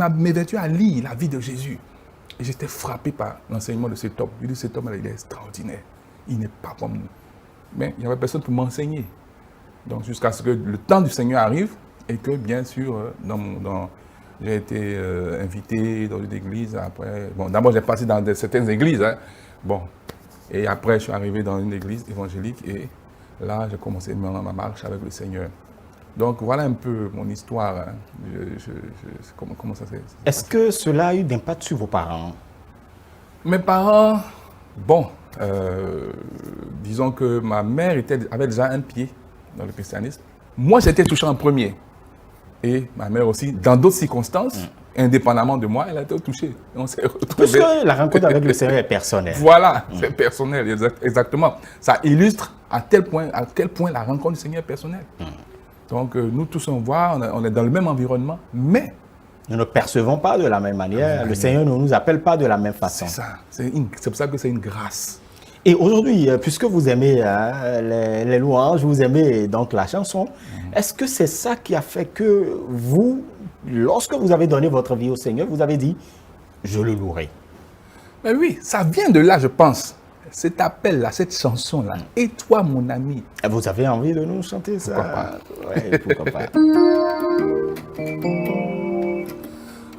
m'évertuais à lire la vie de Jésus. Et j'étais frappé par l'enseignement de cet homme. Je dis, cet homme, il est extraordinaire. Il n'est pas comme nous. Mais il n'y avait personne pour m'enseigner. Donc, jusqu'à ce que le temps du Seigneur arrive et que, bien sûr, j'ai été invité dans une église. Après, bon, d'abord, j'ai passé dans certaines églises. Hein. Bon, et après, je suis arrivé dans une église évangélique et là, j'ai commencé ma marche avec le Seigneur. Donc, voilà un peu mon histoire. Hein. Comment ça s'est passé.
Est-ce que cela a eu d'impact sur vos parents?
Mes parents, bon, disons que ma mère avait déjà un pied dans le christianisme. Moi, j'étais touché en premier. Et ma mère aussi, dans d'autres circonstances, indépendamment de moi, elle a été touchée. On s'est retrouvés.
Parce que la rencontre avec le Seigneur est personnelle.
Voilà, c'est personnel, exactement. Ça illustre à quel point la rencontre du Seigneur est personnelle. Donc, nous tous, on voit, on est dans le même environnement, mais
nous ne percevons pas de la même manière. Le Seigneur ne nous appelle pas de la même façon.
C'est ça. C'est pour ça que c'est une grâce.
Et aujourd'hui, puisque vous aimez les louanges, vous aimez donc la chanson, est-ce que c'est ça qui a fait que vous, lorsque vous avez donné votre vie au Seigneur, vous avez dit « je le louerai »
Mais oui, ça vient de là, je pense. Cet appel-là, cette chanson-là. Et toi, mon ami.
Vous avez envie de nous chanter ça?
Pourquoi pas?
Ouais, pourquoi pas.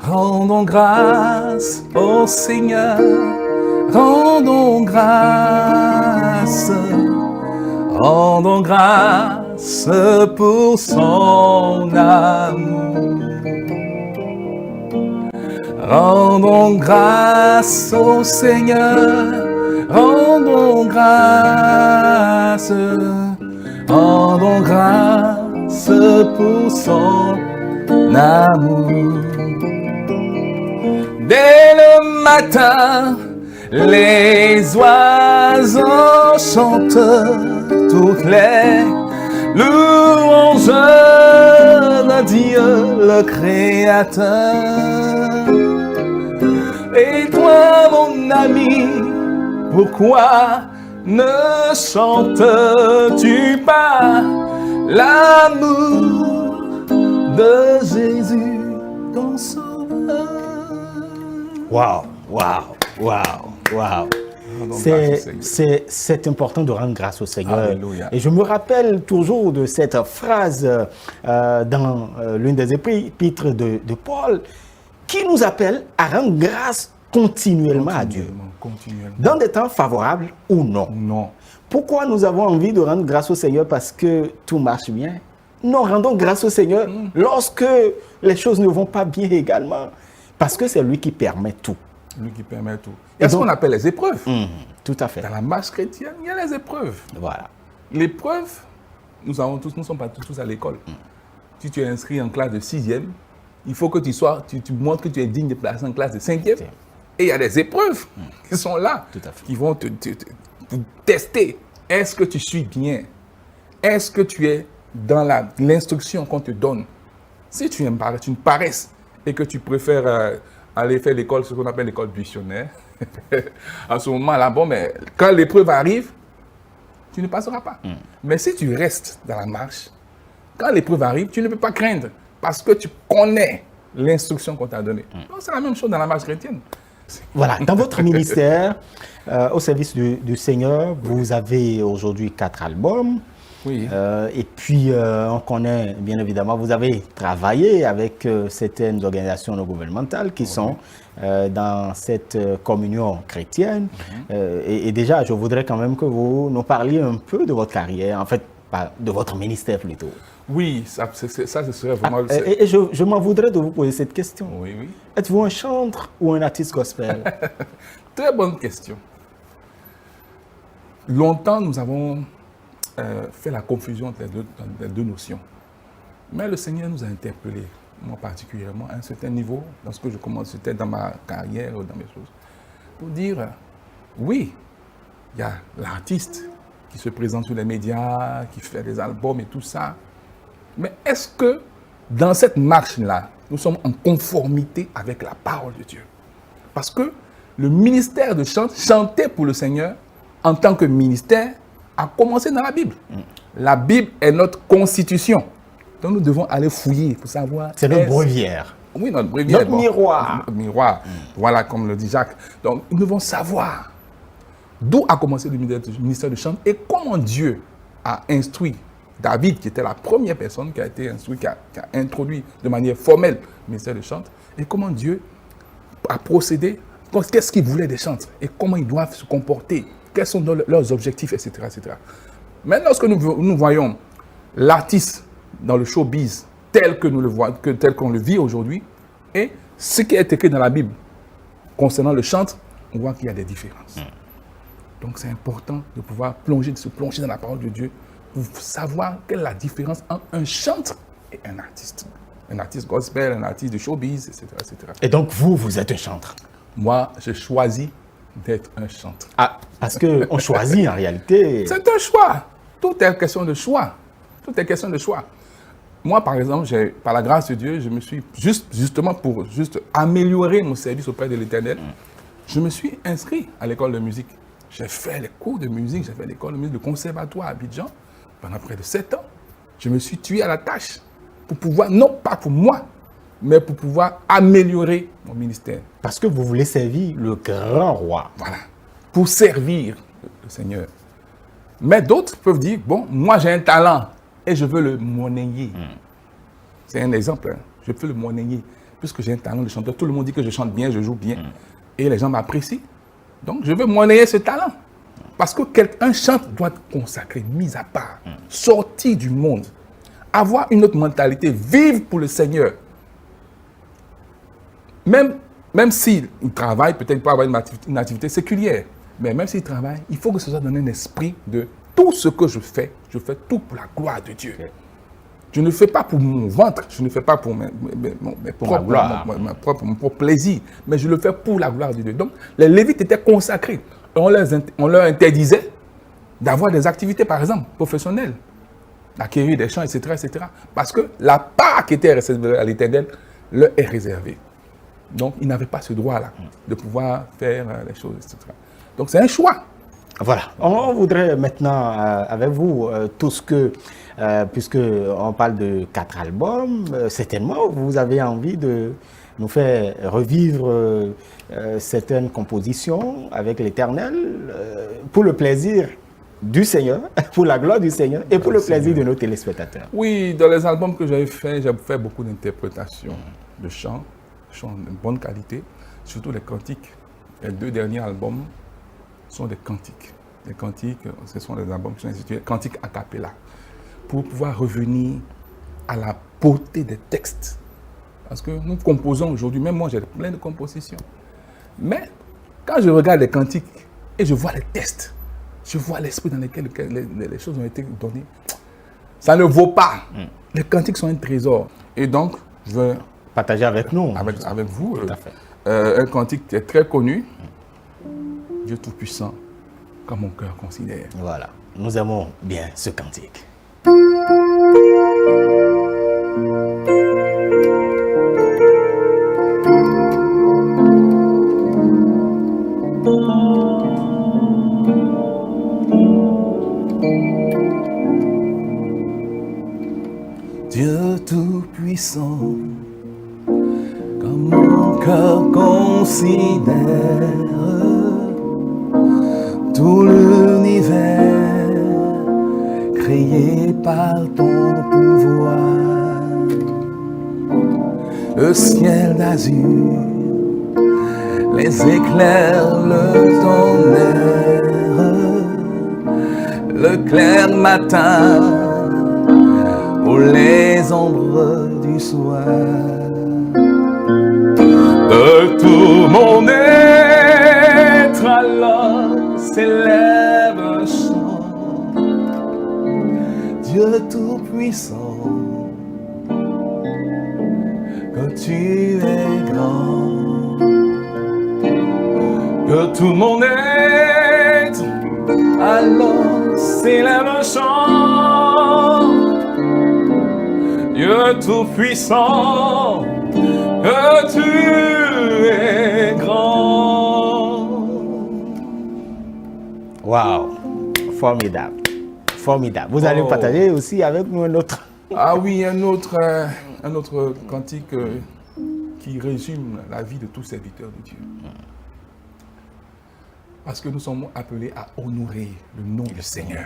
Rendons grâce au Seigneur, rendons grâce pour son amour. Rendons grâce au Seigneur, rendons grâce pour son amour. Dès le matin, les oiseaux chantent toutes les louanges de Dieu le Créateur. Et toi, mon ami, pourquoi ne chantes-tu pas l'amour de Jésus, ton sauveur?
Waouh, waouh, waouh, waouh. C'est important de rendre grâce au Seigneur.
Alléluia.
Et je me rappelle toujours de cette phrase dans l'une des épîtres de Paul qui nous appelle à rendre grâce continuellement à Dieu. Dans des temps favorables ou non.
Non.
Pourquoi nous avons envie de rendre grâce au Seigneur? Parce que tout marche bien. Non, rendons grâce au Seigneur lorsque les choses ne vont pas bien également. Parce que c'est lui qui permet tout.
Lui qui permet tout. Il y a ce qu'on appelle les épreuves.
Tout à fait.
Dans la marche chrétienne, il y a les épreuves.
Voilà.
L'épreuve, nous ne sommes pas tous à l'école. Si tu es inscrit en classe de 6e, il faut que tu montres que tu es digne de placer en classe de 5e. Et il y a des épreuves qui sont là, qui vont te tester. Est-ce que tu suis bien? Est-ce que tu es dans l'instruction qu'on te donne? Si tu es une paresse et que tu préfères aller faire l'école, ce qu'on appelle l'école buissonnaire, à ce moment-là, bon, mais quand l'épreuve arrive, tu ne passeras pas. Mais si tu restes dans la marche, quand l'épreuve arrive, tu ne peux pas craindre parce que tu connais l'instruction qu'on t'a donnée. Donc, c'est la même chose dans la marche chrétienne.
Voilà, dans votre ministère, au service du Seigneur, vous avez aujourd'hui 4 albums.
Oui.
Et puis, on connaît, bien évidemment, vous avez travaillé avec certaines organisations non gouvernementales qui sont dans cette communion chrétienne. Et déjà, je voudrais quand même que vous nous parliez un peu de votre carrière, en fait, de votre ministère plutôt.
Oui, ça ce serait vraiment...
Et je m'en voudrais de vous poser cette question.
Oui, oui.
Êtes-vous un chantre ou un artiste gospel?
Très bonne question. Longtemps, nous avons fait la confusion entre les deux notions. Mais le Seigneur nous a interpellés, moi particulièrement, à un certain niveau, dans ce que je commençais dans ma carrière ou dans mes choses, pour dire, oui, il y a l'artiste qui se présente sur les médias, qui fait des albums et tout ça. Mais est-ce que dans cette marche-là, nous sommes en conformité avec la parole de Dieu? Parce que le ministère de chant, chanter pour le Seigneur, en tant que ministère, a commencé dans la Bible. La Bible est notre constitution. Donc nous devons aller fouiller pour savoir...
C'est notre bréviaire.
Oui, notre bréviaire.
Notre miroir.
Notre miroir. Voilà, comme le dit Jacques. Donc nous devons savoir d'où a commencé le ministère de chant et comment Dieu a instruit David, qui était la première personne qui a été instruite, qui a introduit de manière formelle le ministère de chant, et comment Dieu a procédé, qu'est-ce qu'il voulait des chantres et comment ils doivent se comporter, quels sont leurs objectifs, etc. etc. Maintenant, lorsque nous voyons l'artiste dans le showbiz tel que nous le voyons, tel qu'on le vit aujourd'hui, et ce qui est écrit dans la Bible concernant le chantre, on voit qu'il y a des différences. Donc c'est important de pouvoir se plonger dans la parole de Dieu pour savoir quelle est la différence entre un chantre et un artiste. Un artiste gospel, un artiste de showbiz, etc. etc.
Et donc vous êtes un chantre?
Moi, je choisis d'être un chantre.
Ah, parce qu'on choisit en réalité.
C'est un choix. Tout est question de choix. Tout est question de choix. Moi, par exemple, par la grâce de Dieu, je me suis, justement pour améliorer mon service auprès de l'Éternel, je me suis inscrit à l'école de musique. J'ai fait les cours de musique, j'ai fait l'école de musique, le conservatoire à Abidjan, pendant près de 7 ans. Je me suis tué à la tâche pour pouvoir, non pas pour moi, mais pour pouvoir améliorer mon ministère.
Parce que vous voulez servir le grand roi.
Voilà, pour servir le Seigneur. Mais d'autres peuvent dire, bon, moi j'ai un talent et je veux le monnayer. C'est un exemple, hein. Je peux le monnayer. Puisque j'ai un talent de chanteur, tout le monde dit que je chante bien, je joue bien. Et les gens m'apprécient. Donc je veux monnayer ce talent. Parce que un chanteur doit être consacré, mis à part, sortir du monde, avoir une autre mentalité, vivre pour le Seigneur. Même s'il travaille, peut-être il peut avoir une activité séculière, mais même s'il travaille, il faut que ce soit dans un esprit de tout ce que je fais tout pour la gloire de Dieu. Je ne fais pas pour mon ventre, je ne fais pas pour mon propre plaisir, mais je le fais pour la gloire de Dieu. Donc, les Lévites étaient consacrés. On leur interdisait d'avoir des activités, par exemple, professionnelles, d'acquérir des champs, etc., etc. Parce que la part qui était réservée à l'Éternel leur est réservée. Donc, ils n'avaient pas ce droit-là de pouvoir faire les choses, etc. Donc, c'est un choix.
Voilà. On voudrait maintenant, avec vous, tout ce que, puisqu'on parle de 4 albums, certainement, vous avez envie de nous faire revivre certaines compositions avec l'Éternel pour le plaisir du Seigneur, pour la gloire du Seigneur et pour le plaisir de nos téléspectateurs.
Oui, dans les albums que j'ai fait beaucoup d'interprétations de chants de bonne qualité, surtout les cantiques. Les 2 derniers albums sont des cantiques. Les cantiques, ce sont des albums qui sont intitulés Cantiques a cappella, pour pouvoir revenir à la beauté des textes. Parce que nous composons aujourd'hui, même moi j'ai plein de compositions. Mais quand je regarde les cantiques et je vois les textes, je vois l'esprit dans lequel les choses ont été données, ça ne vaut pas. Les cantiques sont un trésor. Et donc, je veux
partager avec nous.
Avec vous.
Tout à fait.
Un cantique qui est très connu. Dieu Tout-Puissant, comme mon cœur considère.
Voilà, nous aimons bien ce cantique.
Dieu Tout-Puissant, comme mon cœur considère tout l'univers créé par ton pouvoir, le ciel d'azur, les éclairs, le tonnerre, le clair matin ou les ombres du soir. De tout mon être alors s'élève un chant. Dieu Tout-Puissant, que tu es grand. Que tout mon être alors s'élève un chant. Dieu Tout-Puissant, que tu es grand.
Waouh, formidable, formidable. Vous allez partager aussi avec nous un autre.
Ah oui, un autre cantique qui résume la vie de tout serviteur de Dieu. Parce que nous sommes appelés à honorer le nom du Seigneur.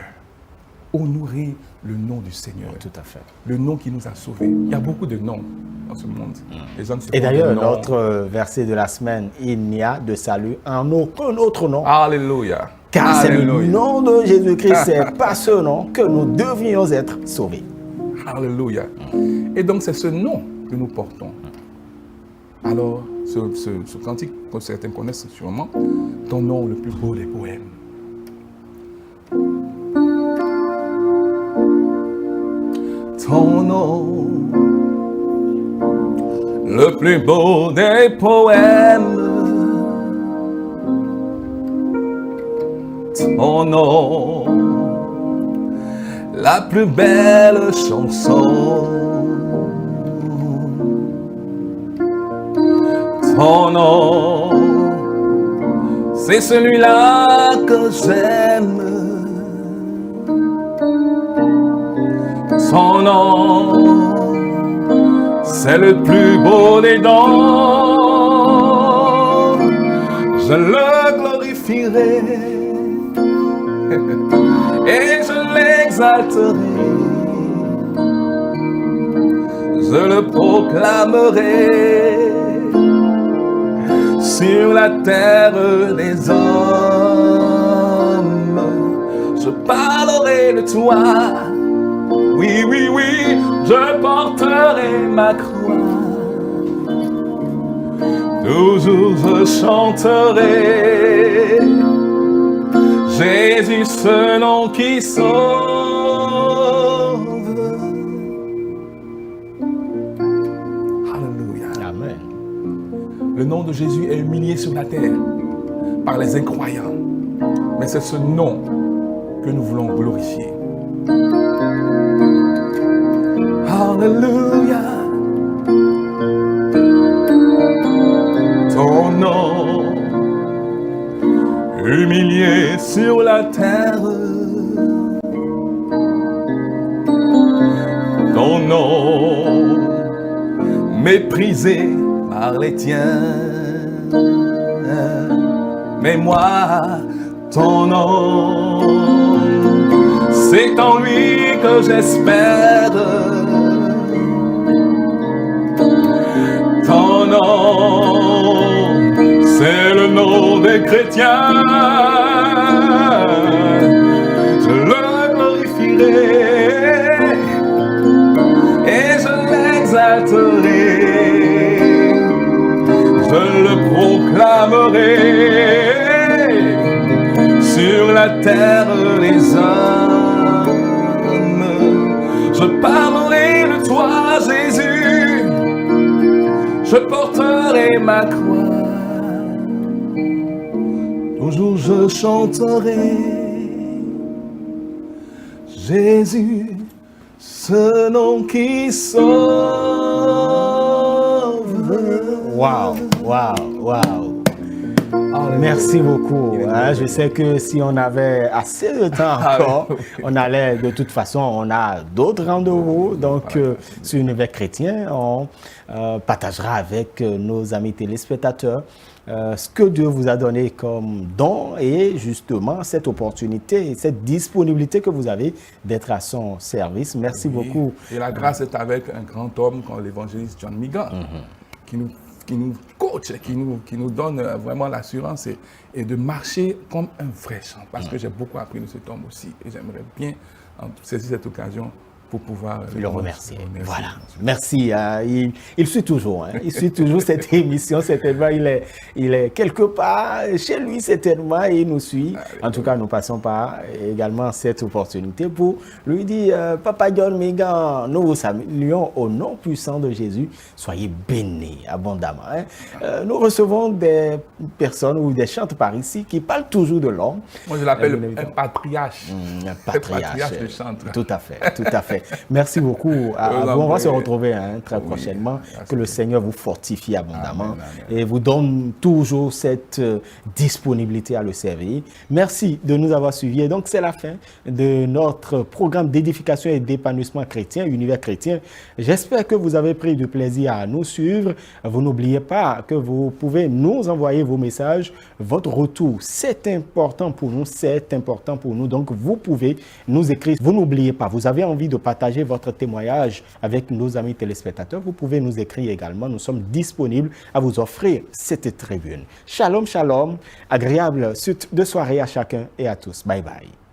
Honorer le nom du Seigneur.
Tout à fait.
Le nom qui nous a sauvés. Il y a beaucoup de noms dans ce monde. Les hommes se
Et
font
d'ailleurs,
des noms.
notre verset de la semaine, il n'y a de salut en aucun autre nom.
Alléluia.
Car c'est le
Alléluia.
nom de Jésus-Christ, c'est par ce nom que nous devions être sauvés.
Alléluia. Et donc c'est ce nom que nous portons. Alors, ce cantique que certains connaissent sûrement, ton nom le plus beau des poèmes.
Ton nom, le plus beau des poèmes. Ton nom, la plus belle chanson. Ton nom, c'est celui-là que j'aime. Ton nom, c'est le plus beau des dons. Je le glorifierai et je l'exalterai. Je le proclamerai sur la terre des hommes. Je parlerai de toi. Oui, oui, oui, je porterai ma croix. Toujours je chanterai Jésus, ce nom qui sauve.
Alléluia.
Amen.
Le nom de Jésus est humilié sur la terre par les incroyants. Mais c'est ce nom que nous voulons glorifier.
Alléluia. Ton nom, humilié sur la terre. Ton nom, méprisé par les tiens. Mais moi, ton nom, c'est en lui que j'espère. Ton nom, c'est le nom des chrétiens. Je le glorifierai et je l'exalterai. Je le proclamerai sur la terre des hommes. Je parlerai de toi, Jésus. je porterai ma croix. Toujours je chanterai Jésus, ce nom qui sauve.
Wow. Merci beaucoup. Je sais que si on avait assez de temps encore, on allait, de toute façon, on a d'autres rendez-vous. Donc, sur Univers Chrétien, on partagera avec nos amis téléspectateurs ce que Dieu vous a donné comme don et justement cette opportunité, cette disponibilité que vous avez d'être à son service. Merci beaucoup.
Et la grâce est avec un grand homme comme l'évangéliste John Migan, qui nous coach, qui nous donne vraiment l'assurance et de marcher comme un vrai champ. Parce que j'ai beaucoup appris de cet homme aussi. Et j'aimerais bien saisir cette occasion pour pouvoir
le remercier. Voilà. Merci. Il suit toujours. Il suit toujours cette émission. Certainement, il est quelque part chez lui, certainement, et il nous suit. En tout cas, nous passons par également cette opportunité pour lui dire, Papa John Migan, nous vous saluons au nom puissant de Jésus. Soyez bénis abondamment. Nous recevons des personnes ou des chantres par ici qui parlent toujours de l'homme.
Moi, je l'appelle un patriarche.
Un patriarche
de chantre.
Tout à fait. Merci beaucoup à vous. On va se retrouver très prochainement. Que le Seigneur vous fortifie abondamment et vous donne toujours cette disponibilité à le servir. Merci de nous avoir suivis. Et donc, c'est la fin de notre programme d'édification et d'épanouissement chrétien, Univers Chrétien. J'espère que vous avez pris du plaisir à nous suivre. Vous n'oubliez pas que vous pouvez nous envoyer vos messages. Votre retour, c'est important pour nous. Donc, vous pouvez nous écrire. Vous n'oubliez pas, vous avez envie de partager votre témoignage avec nos amis téléspectateurs, vous pouvez nous écrire également. Nous sommes disponibles à vous offrir cette tribune. Shalom, agréable suite de soirée à chacun et à tous. Bye bye.